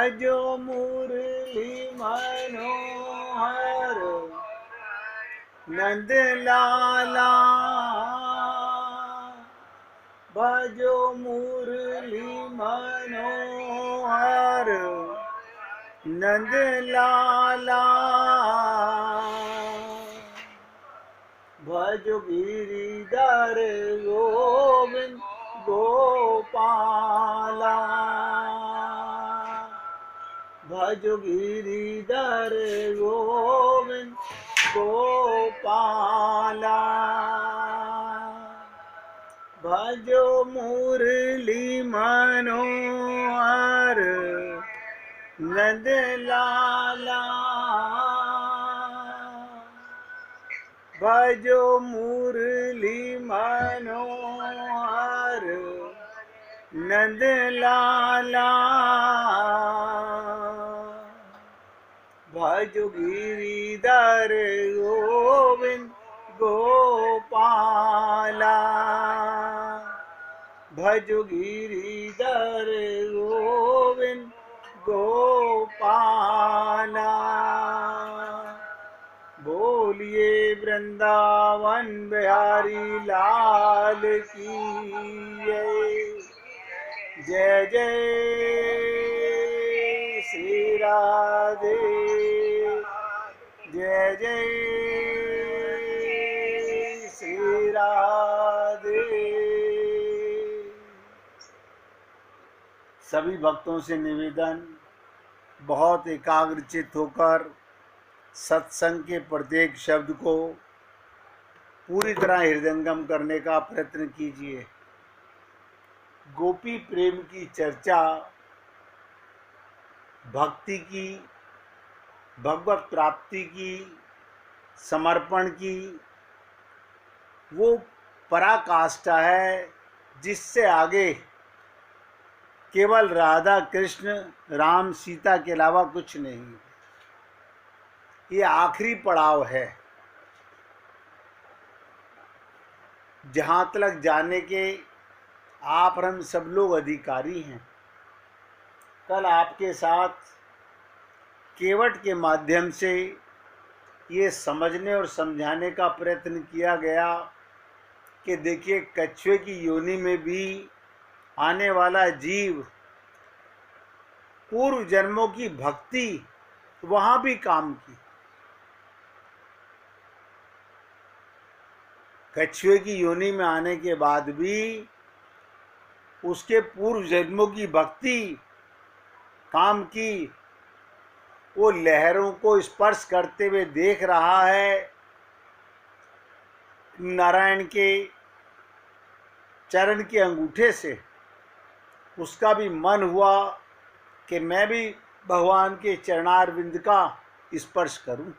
भजो मुरली मनोहर नंद लाला, भजो मुरली मनोहर नंद लाला, भजो गिरिधर गोविंद गोपाला, भजो गिरिधर गोविंद गोपाला, भजो मुरली मनोहर नंद लाला, भजो मुरली मनोहर नंद लाला, भजो गिरिधर गोविंद गोपाला, भजो गिरिधर गोविंद गोपाला। बोलिए वृंदावन बिहारी लाल की जय जय श्री राधे, जय जय श्री राधे। सभी भक्तों से निवेदन, बहुत एकाग्रचित होकर सत्संग के प्रत्येक शब्द को पूरी तरह हृदयंगम करने का प्रयत्न कीजिए। गोपी प्रेम की चर्चा, भक्ति की, भगवत प्राप्ति की, समर्पण की, वो पराकाष्ठा है जिससे आगे केवल राधा कृष्ण राम सीता के अलावा कुछ नहीं। ये आखिरी पड़ाव है जहाँ तक जाने के आप और हम सब लोग अधिकारी हैं। कल आपके साथ केवट के माध्यम से ये समझने और समझाने का प्रयत्न किया गया कि देखिए, कछुए की योनि में भी आने वाला जीव पूर्व जन्मों की भक्ति वहाँ भी काम की। कछुए की योनि में आने के बाद भी उसके पूर्व जन्मों की भक्ति काम की। वो लहरों को स्पर्श करते हुए देख रहा है, नारायण के चरण के अंगूठे से उसका भी मन हुआ कि मैं भी भगवान के चरणारविंद का स्पर्श करूं।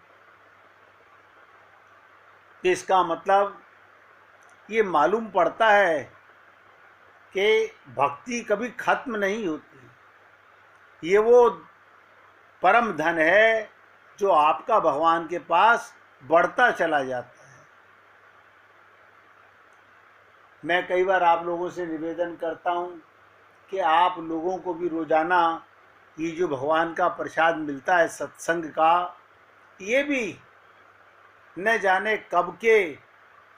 इसका मतलब ये मालूम पड़ता है कि भक्ति कभी खत्म नहीं होती। ये वो परम धन है जो आपका भगवान के पास बढ़ता चला जाता है। मैं कई बार आप लोगों से निवेदन करता हूँ कि आप लोगों को भी रोजाना ये जो भगवान का प्रसाद मिलता है सत्संग का, ये भी न जाने कब के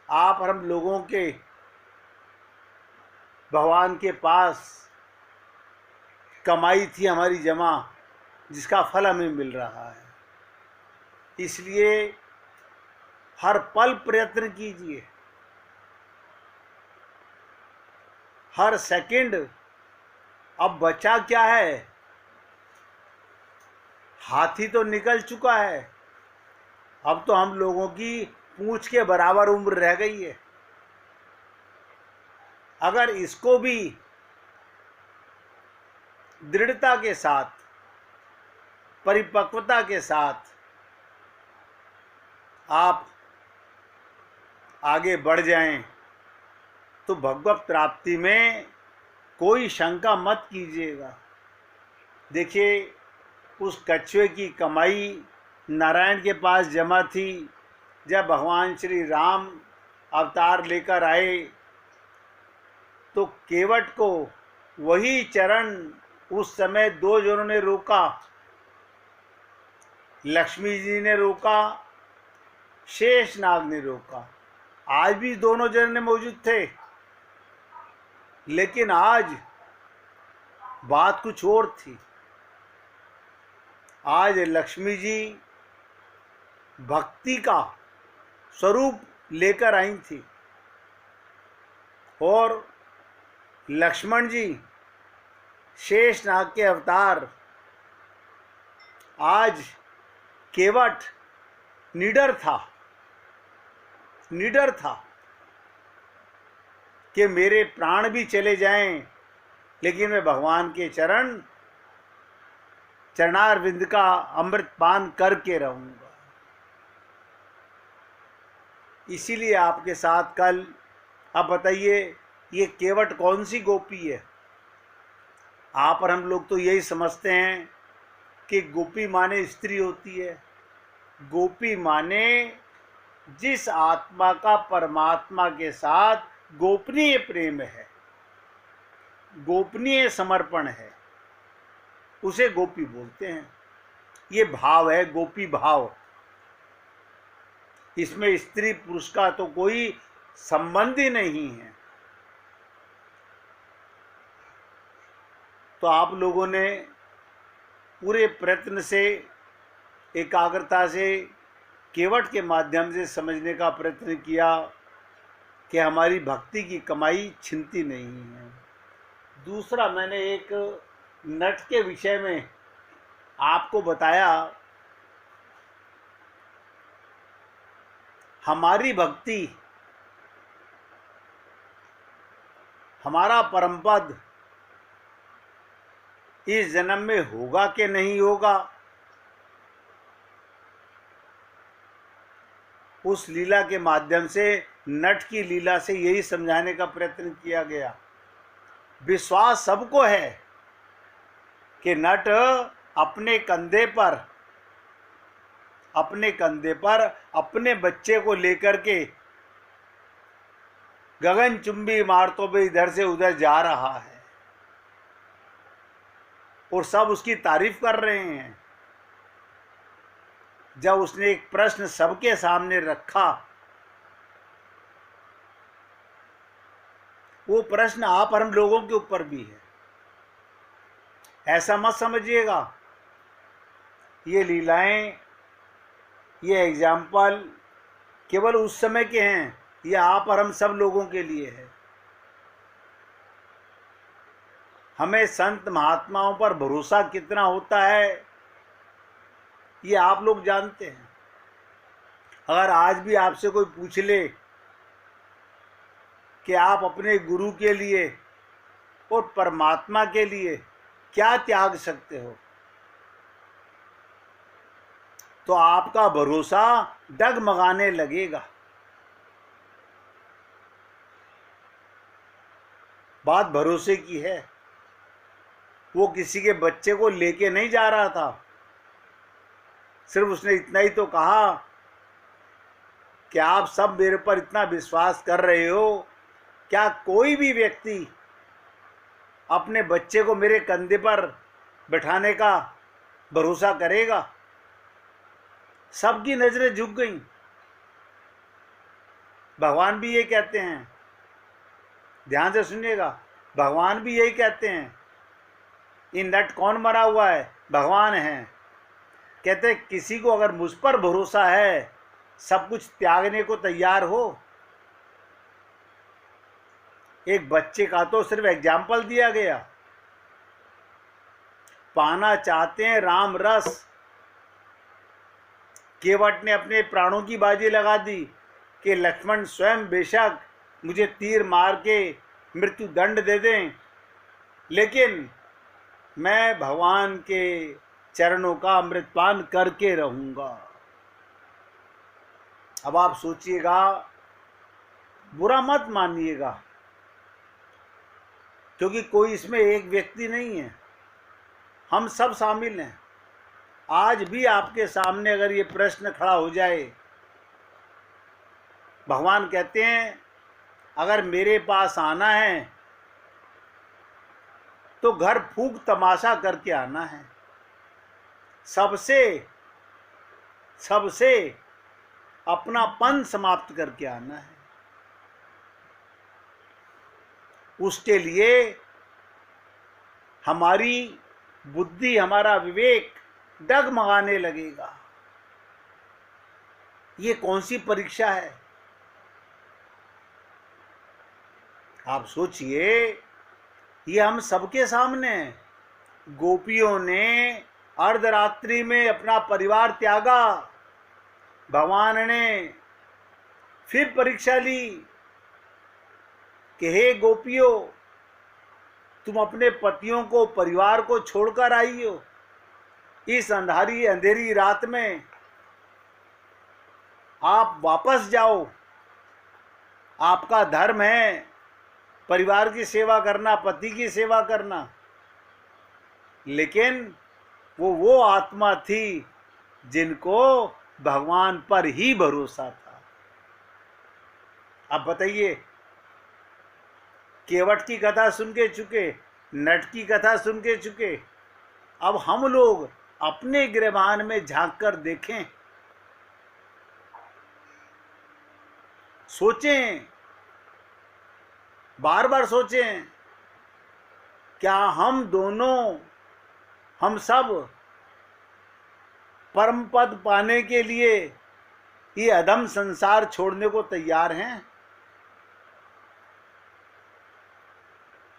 आप और हम लोगों के भगवान के पास कमाई थी हमारी जमा, जिसका फल हमें मिल रहा है। इसलिए हर पल प्रयत्न कीजिए, हर सेकंड। अब बचा क्या है? हाथी तो निकल चुका है, अब तो हम लोगों की पूंछ के बराबर उम्र रह गई है। अगर इसको भी दृढ़ता के साथ, परिपक्वता के साथ आप आगे बढ़ जाएं तो भगवत प्राप्ति में कोई शंका मत कीजिएगा। देखिए, उस कछुए की कमाई नारायण के पास जमा थी। जब भगवान श्री राम अवतार लेकर आए तो केवट को वही चरण उस समय दो जनों ने रोका, लक्ष्मी जी ने रोका, शेषनाग ने रोका। आज भी दोनों जन मौजूद थे, लेकिन आज बात कुछ और थी। आज लक्ष्मी जी भक्ति का स्वरूप लेकर आई थी और लक्ष्मण जी शेषनाग के अवतार। आज केवट निडर था कि मेरे प्राण भी चले जाएं, लेकिन मैं भगवान के चरणारविंद का अमृत पान करके रहूंगा। इसीलिए आपके साथ कल, अब बताइए ये केवट कौन सी गोपी है? आप और हम लोग तो यही समझते हैं कि गोपी माने स्त्री होती है। गोपी माने जिस आत्मा का परमात्मा के साथ गोपनीय प्रेम है, गोपनीय समर्पण है, उसे गोपी बोलते हैं। ये भाव है गोपी भाव। इसमें स्त्री पुरुष का तो कोई संबंध ही नहीं है। तो आप लोगों ने पूरे प्रयत्न से, एकाग्रता से, केवट के माध्यम से समझने का प्रयत्न किया कि हमारी भक्ति की कमाई छिनती नहीं है। दूसरा, मैंने एक नट के विषय में आपको बताया। हमारी भक्ति, हमारा परम पद इस जन्म में होगा कि नहीं होगा, उस लीला के माध्यम से, नट की लीला से यही समझाने का प्रयत्न किया गया। विश्वास सबको है कि नट अपने कंधे पर अपने बच्चे को लेकर के गगनचुंबी इमारतों पे इधर से उधर जा रहा है और सब उसकी तारीफ कर रहे हैं। जब उसने एक प्रश्न सबके सामने रखा, वो प्रश्न आप और हम लोगों के ऊपर भी है। ऐसा मत समझिएगा ये लीलाएं, ये एग्जाम्पल केवल उस समय के हैं, ये आप और हम सब लोगों के लिए है। हमें संत महात्माओं पर भरोसा कितना होता है ये आप लोग जानते हैं। अगर आज भी आपसे कोई पूछ ले कि आप अपने गुरु के लिए और परमात्मा के लिए क्या त्याग सकते हो, तो आपका भरोसा डगमगाने लगेगा। बात भरोसे की है। वो किसी के बच्चे को लेके नहीं जा रहा था, सिर्फ उसने इतना ही तो कहा कि आप सब मेरे पर इतना विश्वास कर रहे हो, क्या कोई भी व्यक्ति अपने बच्चे को मेरे कंधे पर बैठाने का भरोसा करेगा? सबकी नजरें झुक गईं। भगवान भी ये कहते हैं, ध्यान से सुनिएगा, भगवान भी यही कहते हैं। ये नट कौन मरा हुआ है? भगवान हैं। कहते किसी को अगर मुझ पर भरोसा है, सब कुछ त्यागने को तैयार हो। एक बच्चे का तो सिर्फ एग्जाम्पल दिया गया। पाना चाहते हैं राम रस, केवट ने अपने प्राणों की बाजी लगा दी कि लक्ष्मण स्वयं बेशक मुझे तीर मार के मृत्यु दंड दे दें, लेकिन मैं भगवान के चरणों का अमृतपान करके रहूंगा। अब आप सोचिएगा, बुरा मत मानिएगा, क्योंकि कोई इसमें एक व्यक्ति नहीं है, हम सब शामिल हैं। आज भी आपके सामने अगर ये प्रश्न खड़ा हो जाए, भगवान कहते हैं अगर मेरे पास आना है तो घर फूंक तमाशा करके आना है, सबसे सबसे अपनापन समाप्त करके आना है। उसके लिए हमारी बुद्धि, हमारा विवेक डगमगाने लगेगा। ये कौन सी परीक्षा है? आप सोचिए, ये हम सबके सामने है। गोपियों ने अर्धरात्रि में अपना परिवार त्यागा, भगवान ने फिर परीक्षा ली कि हे गोपियों, तुम अपने पतियों को, परिवार को छोड़कर आई हो इस अंधेरी रात में, आप वापस जाओ। आपका धर्म है परिवार की सेवा करना, पति की सेवा करना। लेकिन वो आत्मा थी जिनको भगवान पर ही भरोसा था। अब बताइए, केवट की कथा सुन के चुके, नट की कथा सुन के चुके, अब हम लोग अपने गिरबान में झांक कर देखें, सोचें, बार बार सोचें, क्या हम दोनों, हम सब परम पद पाने के लिए ये अधम संसार छोड़ने को तैयार हैं?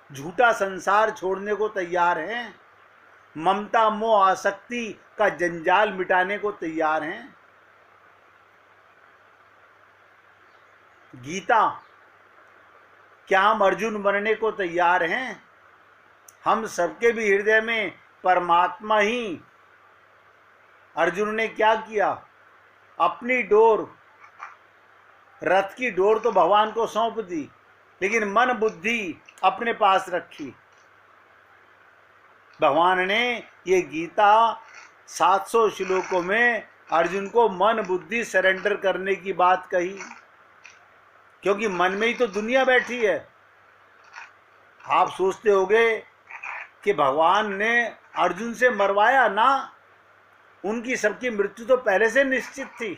झूठा संसार छोड़ने को तैयार हैं? ममता मोह आसक्ति का जंजाल मिटाने को तैयार हैं? गीता, क्या हम अर्जुन बनने को तैयार हैं? हम सबके भी हृदय में परमात्मा ही। अर्जुन ने क्या किया? अपनी डोर, रथ की डोर तो भगवान को सौंप दी, लेकिन मन बुद्धि अपने पास रखी। भगवान ने ये गीता 700 श्लोकों में अर्जुन को मन बुद्धि सरेंडर करने की बात कही, क्योंकि मन में ही तो दुनिया बैठी है। आप सोचते होंगे कि भगवान ने अर्जुन से मरवाया ना, उनकी सबकी मृत्यु तो पहले से निश्चित थी।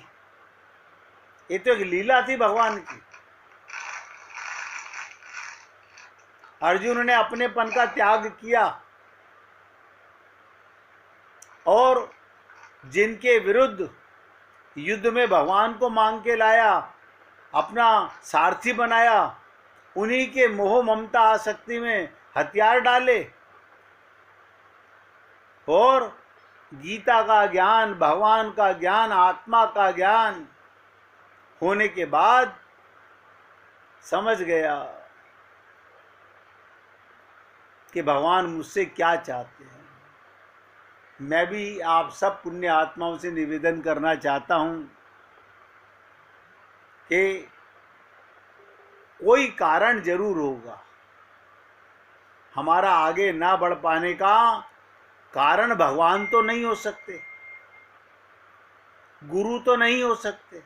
ये तो एक लीला थी भगवान की। अर्जुन ने अपनेपन का त्याग किया और जिनके विरुद्ध युद्ध में भगवान को मांग के लाया, अपना सारथी बनाया, उन्हीं के मोह ममता आसक्ति में हथियार डाले। और गीता का ज्ञान, भगवान का ज्ञान, आत्मा का ज्ञान होने के बाद समझ गया कि भगवान मुझसे क्या चाहते हैं। मैं भी आप सब पुण्य आत्माओं से निवेदन करना चाहता हूं कि कोई कारण जरूर होगा। हमारा आगे ना बढ़ पाने का कारण भगवान तो नहीं हो सकते, गुरु तो नहीं हो सकते।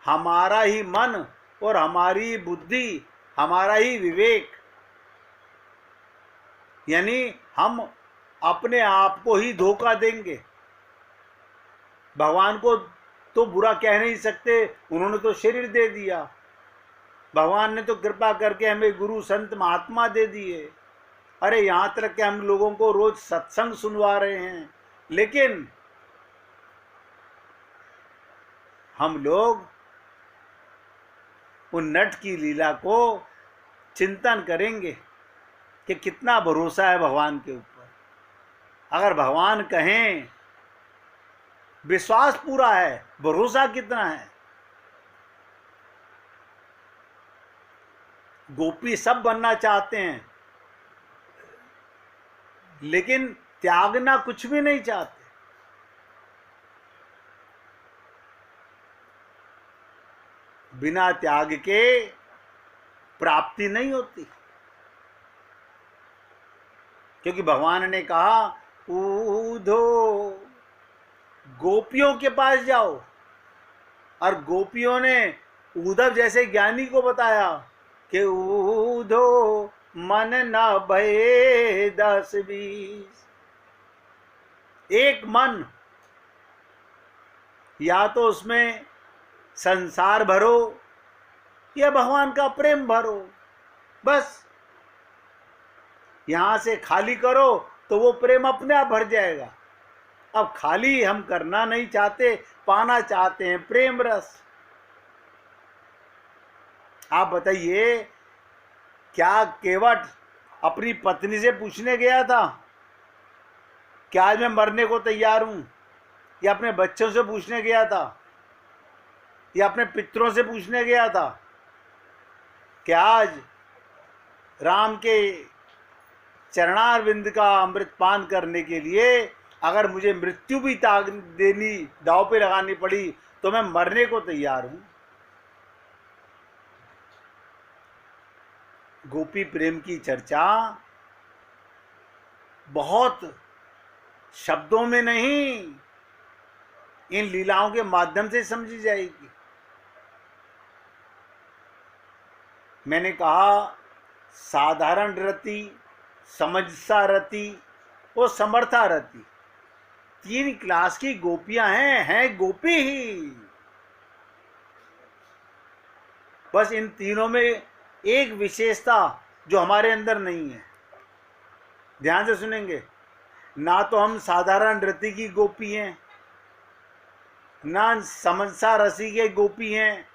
हमारा ही मन और हमारी बुद्धि, हमारा ही विवेक, यानी हम अपने आप को ही धोखा देंगे। भगवान को तो बुरा कह नहीं सकते, उन्होंने तो शरीर दे दिया। भगवान ने तो कृपा करके हमें गुरु संत महात्मा दे दिए। अरे यहाँ तक कि हम लोगों को रोज सत्संग सुनवा रहे हैं, लेकिन हम लोग उन नट की लीला को चिंतन करेंगे कि कितना भरोसा है भगवान के ऊपर। अगर भगवान कहें, विश्वास पूरा है, भरोसा कितना है। गोपी सब बनना चाहते हैं, लेकिन त्यागना कुछ भी नहीं चाहते। बिना त्याग के प्राप्ति नहीं होती, क्योंकि भगवान ने कहा ऊधो, गोपियों के पास जाओ। और गोपियों ने उद्धव जैसे ज्ञानी को बताया कि ऊधो मन न भये 10-20। एक मन, या तो उसमें संसार भरो या भगवान का प्रेम भरो, बस। यहां से खाली करो तो वो प्रेम अपने आप भर जाएगा। अब खाली हम करना नहीं चाहते, पाना चाहते हैं प्रेम रस। आप बताइए, क्या केवट अपनी पत्नी से पूछने गया था कि आज मैं मरने को तैयार हूं, या अपने बच्चों से पूछने गया था, या अपने पितरों से पूछने गया था कि आज राम के चरणारविंद का अमृतपान करने के लिए अगर मुझे मृत्यु भी देनी, दांव पे लगानी पड़ी, तो मैं मरने को तैयार हूं। गोपी प्रेम की चर्चा बहुत शब्दों में नहीं, इन लीलाओं के माध्यम से समझी जाएगी। मैंने कहा, साधारण रति, समझसा रति और समर्था रति, 3 क्लास की गोपियां हैं गोपी ही। बस इन तीनों में एक विशेषता जो हमारे अंदर नहीं है। ध्यान से सुनेंगे, ना तो हम साधारण रति की गोपी हैं, ना समझसा रसी के गोपी हैं,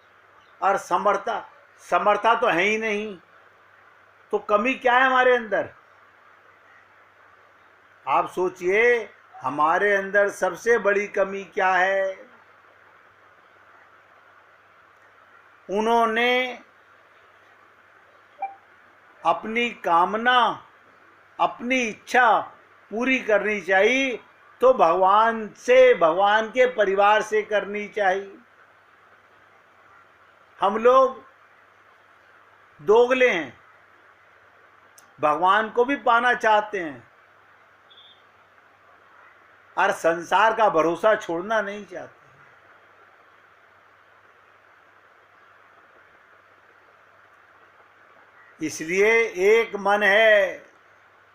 और समर्था तो है ही नहीं। तो कमी क्या है हमारे अंदर? आप सोचिए, हमारे अंदर सबसे बड़ी कमी क्या है? उन्होंने अपनी कामना, अपनी इच्छा पूरी करनी चाहिए तो भगवान से, भगवान के परिवार से करनी चाहिए। हम लोग दोगले हैं, भगवान को भी पाना चाहते हैं और संसार का भरोसा छोड़ना नहीं चाहते। इसलिए एक मन है,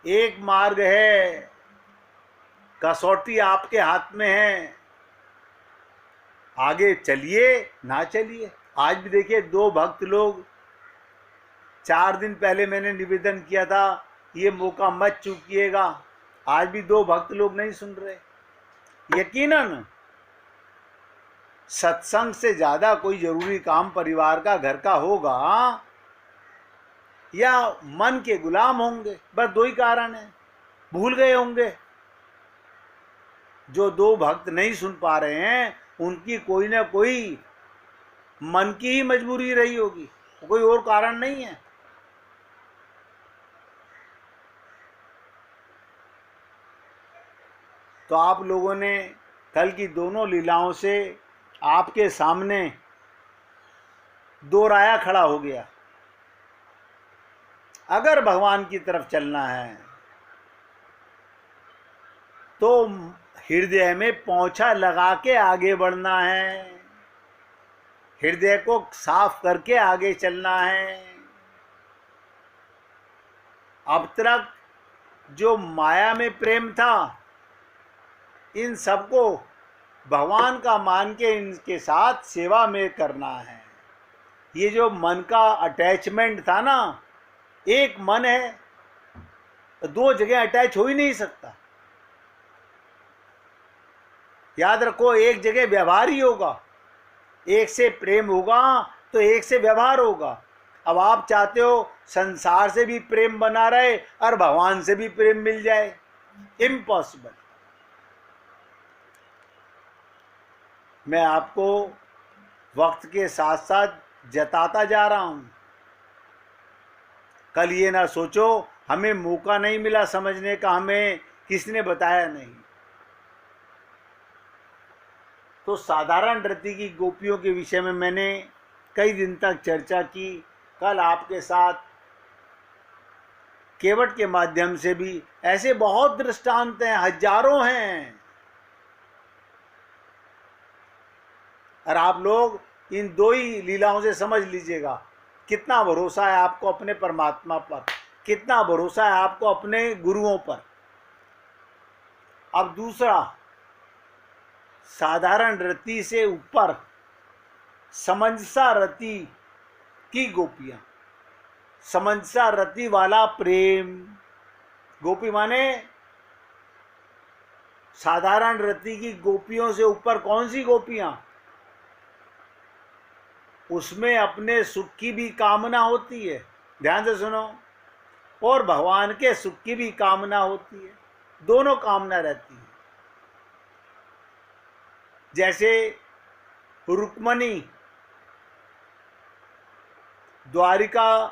एक मार्ग है, कसौटी आपके हाथ में है। आगे चलिए ना चलिए। आज भी देखिए, 2 भक्त लोग, 4 दिन पहले मैंने निवेदन किया था ये मौका मत चूकिएगा, आज भी 2 भक्त लोग नहीं सुन रहे। यकीनन सत्संग से ज्यादा कोई जरूरी काम परिवार का, घर का होगा, या मन के गुलाम होंगे। बस 2 ही कारण है, भूल गए होंगे। जो 2 भक्त नहीं सुन पा रहे हैं उनकी कोई ना कोई मन की ही मजबूरी रही होगी, कोई और कारण नहीं है। तो आप लोगों ने कल की दोनों लीलाओं से आपके सामने 2 राया खड़ा हो गया। अगर भगवान की तरफ चलना है तो हृदय में पोंछा लगा के आगे बढ़ना है, हृदय को साफ करके आगे चलना है। अब तक जो माया में प्रेम था, इन सबको भगवान का मान के इनके साथ सेवा में करना है। ये जो मन का अटैचमेंट था ना, एक मन है, 2 जगह अटैच हो ही नहीं सकता। याद रखो, एक जगह व्यवहार ही होगा, एक से प्रेम होगा तो एक से व्यवहार होगा। अब आप चाहते हो संसार से भी प्रेम बना रहे और भगवान से भी प्रेम मिल जाए, इम्पॉसिबल। मैं आपको वक्त के साथ साथ जताता जा रहा हूं। कल ये ना सोचो हमें मौका नहीं मिला समझने का, हमें किसने बताया नहीं। तो साधारण रति की गोपियों के विषय में मैंने कई दिन तक चर्चा की। कल आपके साथ केवट के माध्यम से भी ऐसे बहुत दृष्टांत हैं, हजारों हैं, और आप लोग इन 2 ही लीलाओं से समझ लीजिएगा कितना भरोसा है आपको अपने परमात्मा पर, कितना भरोसा है आपको अपने गुरुओं पर। अब दूसरा, साधारण रति से ऊपर समंसा रति की गोपियां, समंसा रति वाला प्रेम। गोपी माने साधारण रति की गोपियों से ऊपर कौन सी गोपियां? उसमें अपने सुख की भी कामना होती है, ध्यान से सुनो, और भगवान के सुख की भी कामना होती है, दोनों कामना रहती है। जैसे रुक्मणी द्वारिका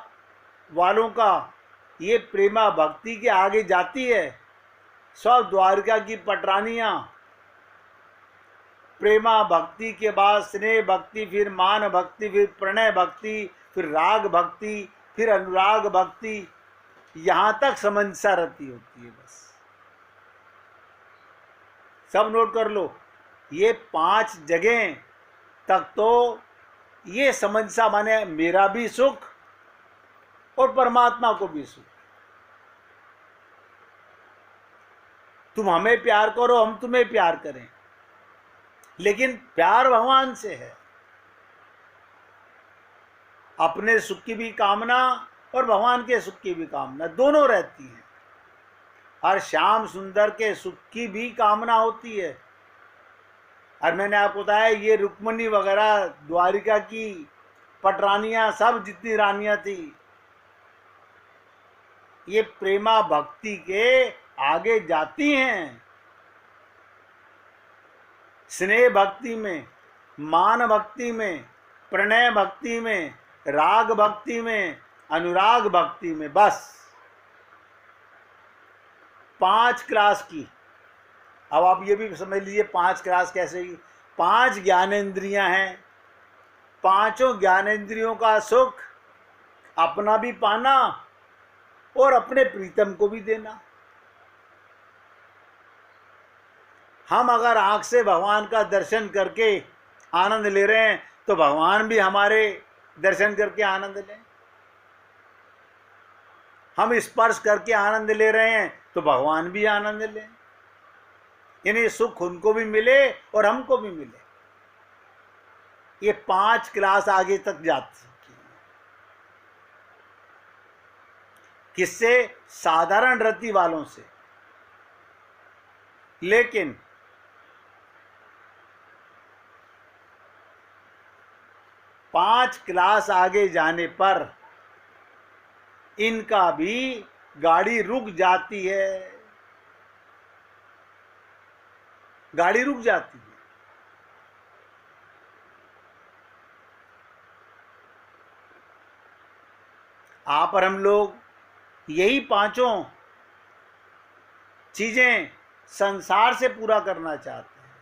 वालों का ये प्रेमा भक्ति के आगे जाती है। सब द्वारिका की पटरानियां प्रेमा भक्ति के बाद स्नेह भक्ति, फिर मान भक्ति, फिर प्रणय भक्ति, फिर राग भक्ति, फिर अनुराग भक्ति, यहां तक समंसा रति होती है। बस सब नोट कर लो, ये 5 जगह तक तो ये समंसा माने मेरा भी सुख और परमात्मा को भी सुख। तुम हमें प्यार करो, हम तुम्हें प्यार करें, लेकिन प्यार भगवान से है। अपने सुख की भी कामना और भगवान के सुख की भी कामना, दोनों रहती है। और श्याम सुंदर के सुख की भी कामना होती है। और मैंने आपको बताया ये रुक्मणी वगैरह द्वारिका की पटरानियां, सब जितनी रानियां थी, ये प्रेमा भक्ति के आगे जाती हैं। स्नेह भक्ति में, मान भक्ति में, प्रणय भक्ति में, राग भक्ति में, अनुराग भक्ति में। बस 5 क्लास की। अब आप ये भी समझ लीजिए 5 क्लास कैसे की। 5 ज्ञानेंद्रियां हैं, पांचों ज्ञानेंद्रियों का सुख अपना भी पाना और अपने प्रीतम को भी देना। हम अगर आंख से भगवान का दर्शन करके आनंद ले रहे हैं तो भगवान भी हमारे दर्शन करके आनंद लें। हम स्पर्श करके आनंद ले रहे हैं तो भगवान भी आनंद लें, यानी सुख उनको भी मिले और हमको भी मिले। ये 5 क्लास आगे तक जाती है। किससे? साधारण रति वालों से। लेकिन पांच क्लास आगे जाने पर इनका भी गाड़ी रुक जाती है, गाड़ी रुक जाती है। आप और हम लोग यही पांचों चीजें संसार से पूरा करना चाहते हैं।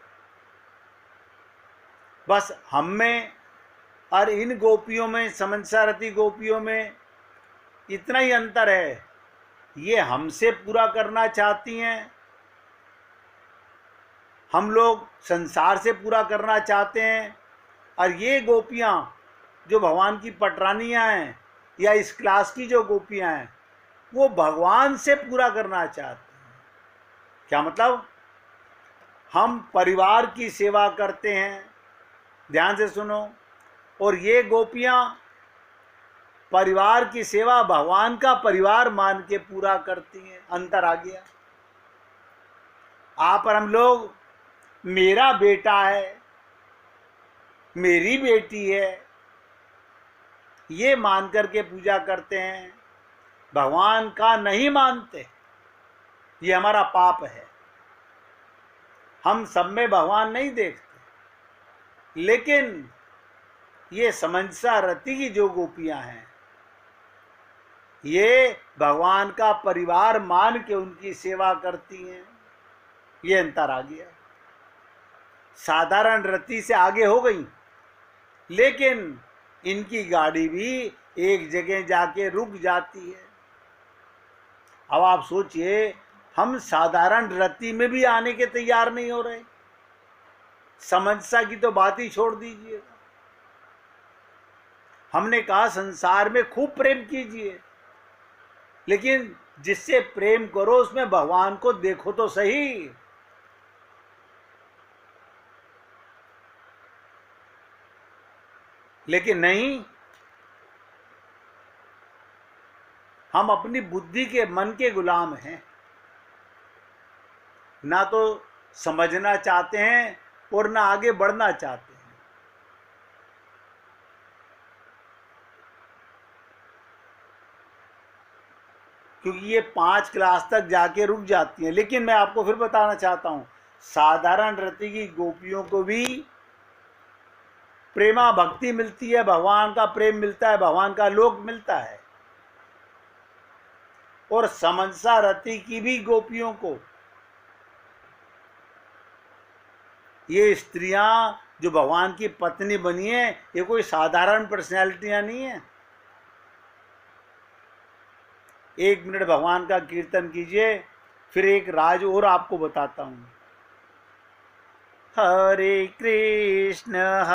बस हम में और इन गोपियों में, समंसारती गोपियों में इतना ही अंतर है। ये हमसे पूरा करना चाहती हैं, हम लोग संसार से पूरा करना चाहते हैं। और ये गोपियां जो भगवान की पटरानियां हैं या इस क्लास की जो गोपियां हैं वो भगवान से पूरा करना चाहते हैं। क्या मतलब? हम परिवार की सेवा करते हैं, ध्यान से सुनो, और ये गोपियां परिवार की सेवा भगवान का परिवार मान के पूरा करती हैं। अंतर आ गया। आप और हम लोग मेरा बेटा है, मेरी बेटी है, ये मान करके पूजा करते हैं, भगवान का नहीं मानते। ये हमारा पाप है। हम सब में भगवान नहीं देखते। लेकिन ये समंसारती की जो गोपियां हैं ये भगवान का परिवार मान के उनकी सेवा करती हैं। ये अंतर आ गया। साधारण रति से आगे हो गई, लेकिन इनकी गाड़ी भी एक जगह जाके रुक जाती है। अब आप सोचिए, हम साधारण रति में भी आने के तैयार नहीं हो रहे। समंसा की तो बात ही छोड़ दीजिएगा। हमने कहा संसार में खूब प्रेम कीजिए, लेकिन जिससे प्रेम करो उसमें भगवान को देखो तो सही। लेकिन नहीं, हम अपनी बुद्धि के, मन के गुलाम हैं। ना तो समझना चाहते हैं और ना आगे बढ़ना चाहते हैं। क्योंकि ये 5 क्लास तक जाके रुक जाती हैं। लेकिन मैं आपको फिर बताना चाहता हूं, साधारण रति की गोपियों को भी प्रेमा भक्ति मिलती है, भगवान का प्रेम मिलता है, भगवान का लोक मिलता है। और समंसा रति की भी गोपियों को, ये स्त्रियां जो भगवान की पत्नी बनी है, ये कोई साधारण पर्सनैलिटियां नहीं है। 1 मिनट भगवान का कीर्तन कीजिए, फिर एक राज और आपको बताता हूं। हरे कृष्ण